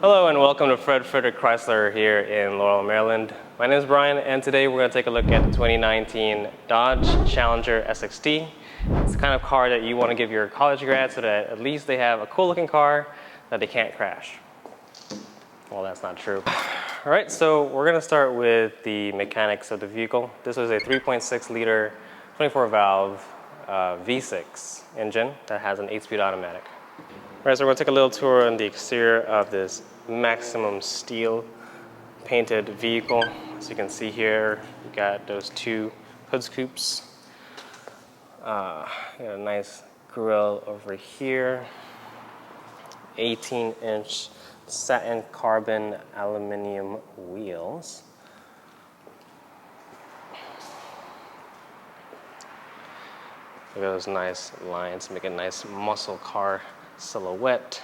Hello and welcome to Fred Frederick Chrysler here in Laurel, Maryland. My name is Brian and today we're going to take a look at the 2019 Dodge Challenger SXT. It's the kind of car that you want to give your college grads so that at least they have a cool looking car that they can't crash. Well, that's not true. Alright, so we're going to start with the mechanics of the vehicle. This was a 3.6 liter 24 valve V6 engine that has an 8-speed automatic. Alright, so we're going to take a little tour on the exterior of this Maximum Steel painted vehicle. As you can see here, you got those two hood scoops. Got a nice grille over here. 18-inch satin carbon aluminum wheels. Look at those nice lines, make a nice muscle car silhouette.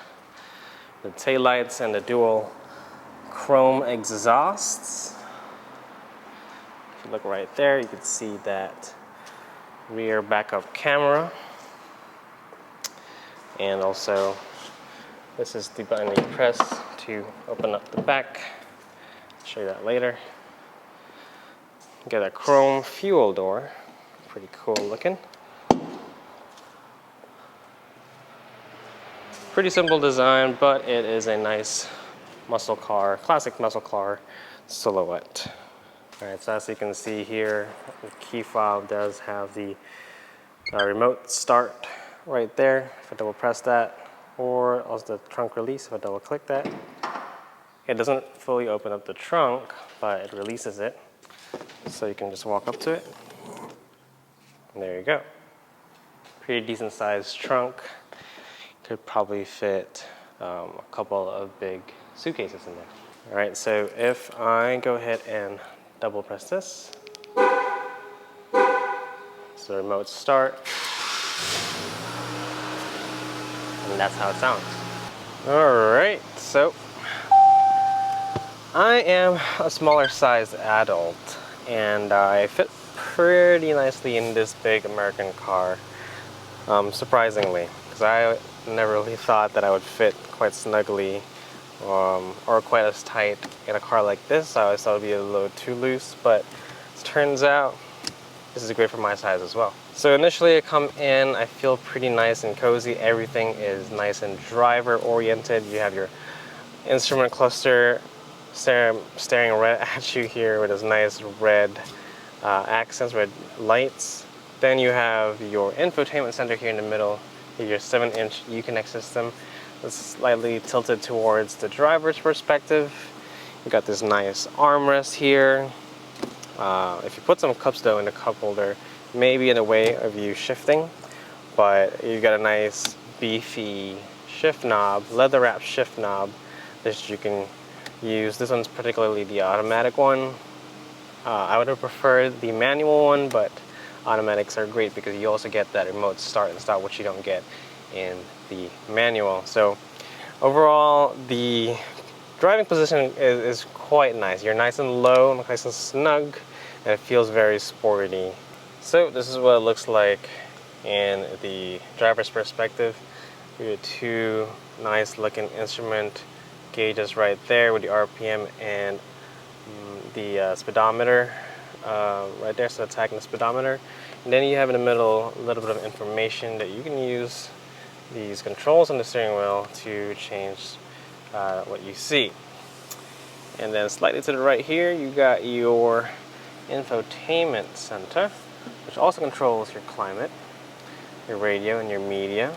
The taillights and the dual chrome exhausts. If you look right there, you can see that rear backup camera. And also, this is the button you press to open up the back. I'll show you that later. You got a chrome fuel door, pretty cool looking. Pretty simple design, but it is a nice muscle car, classic muscle car silhouette. Alright, so as you can see here, the key fob does have the remote start right there. If I double press that, or also the trunk release, if I double click that. It doesn't fully open up the trunk, but it releases it. So you can just walk up to it. And there you go. Pretty decent sized trunk. Could probably fit a couple of big suitcases in there. All right, so if I go ahead and double press this, so remote start, and that's how it sounds. All right, so I am a smaller sized adult, and I fit pretty nicely in this big American car, surprisingly, because I never really thought that I would fit quite snugly or quite as tight in a car like this. I always thought it would be a little too loose, but it turns out this is great for my size as well. So initially I come in, I feel pretty nice and cozy. Everything is nice and driver oriented. You have your instrument cluster staring right at you here with those nice red accents, red lights. Then you have your infotainment center here in the middle. Your 7-inch Uconnect system is slightly tilted towards the driver's perspective. You got this nice armrest here. If you put some cups though in the cup holder, maybe in the way of you shifting, but you got a nice beefy shift knob, leather wrap shift knob that you can use. This one's particularly the automatic one. I would have preferred the manual one, but automatics are great because you also get that remote start and stop, which you don't get in the manual. So overall, the driving position is quite nice. You're nice and low, nice and snug, and it feels very sporty. So this is what it looks like in the driver's perspective. You have two nice looking instrument gauges right there with the RPM and the speedometer right there, so attacking the speedometer. And then you have in the middle a little bit of information that you can use these controls on the steering wheel to change what you see. And then slightly to the right here, you got your infotainment center, which also controls your climate, your radio, and your media.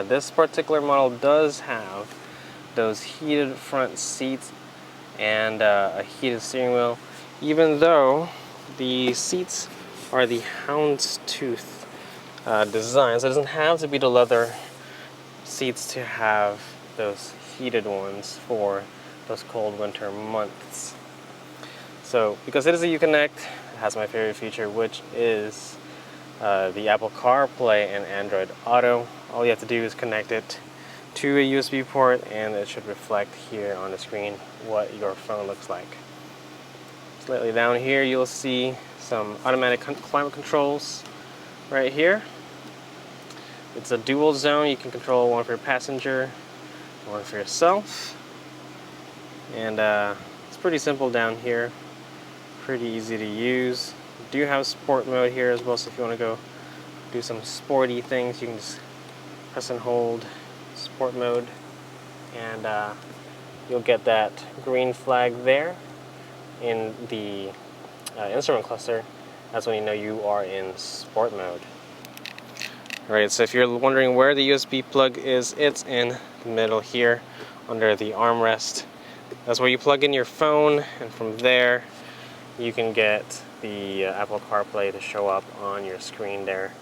This particular model does have those heated front seats and a heated steering wheel, even though the seats are the houndstooth design. So it doesn't have to be the leather seats to have those heated ones for those cold winter months. So because it is a Uconnect, it has my favorite feature, which is the Apple CarPlay and Android Auto. All you have to do is connect it to a USB port and it should reflect here on the screen what your phone looks like. Slightly down here you'll see some automatic climate controls right here. It's a dual zone. You can control one for your passenger, one for yourself. And it's pretty simple down here, pretty easy to use. You do have sport mode here as well, so if you want to go do some sporty things, you can just press and hold sport mode, and you'll get that green flag there in the instrument cluster. That's when you know you are in sport mode. Alright, so if you're wondering where the USB plug is, it's in the middle here under the armrest. That's where you plug in your phone, and from there you can get the Apple CarPlay to show up on your screen there.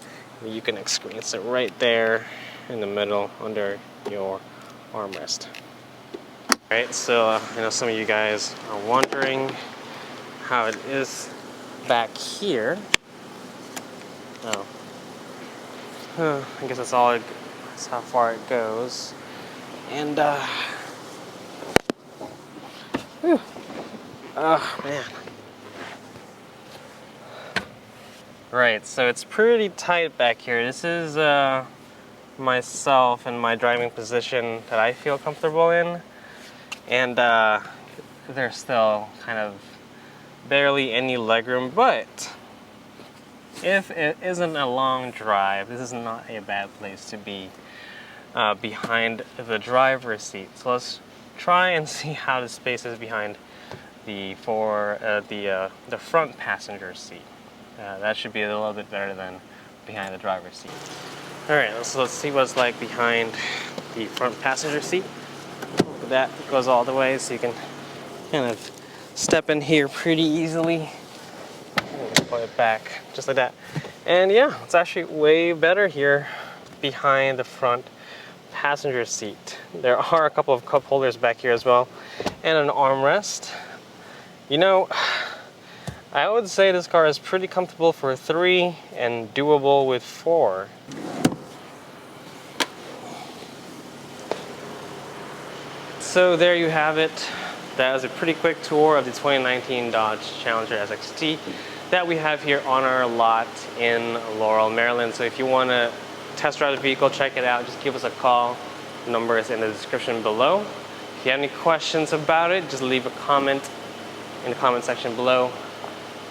You can experience it right there in the middle under your armrest. Alright, so I know some of you guys are wondering how it is back here. Oh. I guess that's all. That's how far it goes. And oh man. Right, so it's pretty tight back here. This is myself and my driving position that I feel comfortable in, and there's still kind of barely any legroom, but if it isn't a long drive, this is not a bad place to be behind the driver's seat. So let's try and see how the space is behind the front passenger seat. That should be a little bit better than behind the driver's seat. All right, so let's see what it's like behind the front passenger seat. That goes all the way, so you can kind of step in here pretty easily. Put it back just like that, and yeah, it's actually way better here behind the front passenger seat. There are a couple of cup holders back here as well, and an armrest. You know, I would say this car is pretty comfortable for 3 and doable with 4. So there you have it. That was a pretty quick tour of the 2019 Dodge Challenger SXT that we have here on our lot in Laurel, Maryland. So if you want to test drive the vehicle, check it out, just give us a call. The number is in the description below. If you have any questions about it, just leave a comment in the comment section below.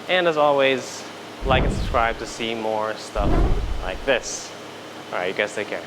And as always, like and subscribe to see more stuff like this. All right, you guys take care.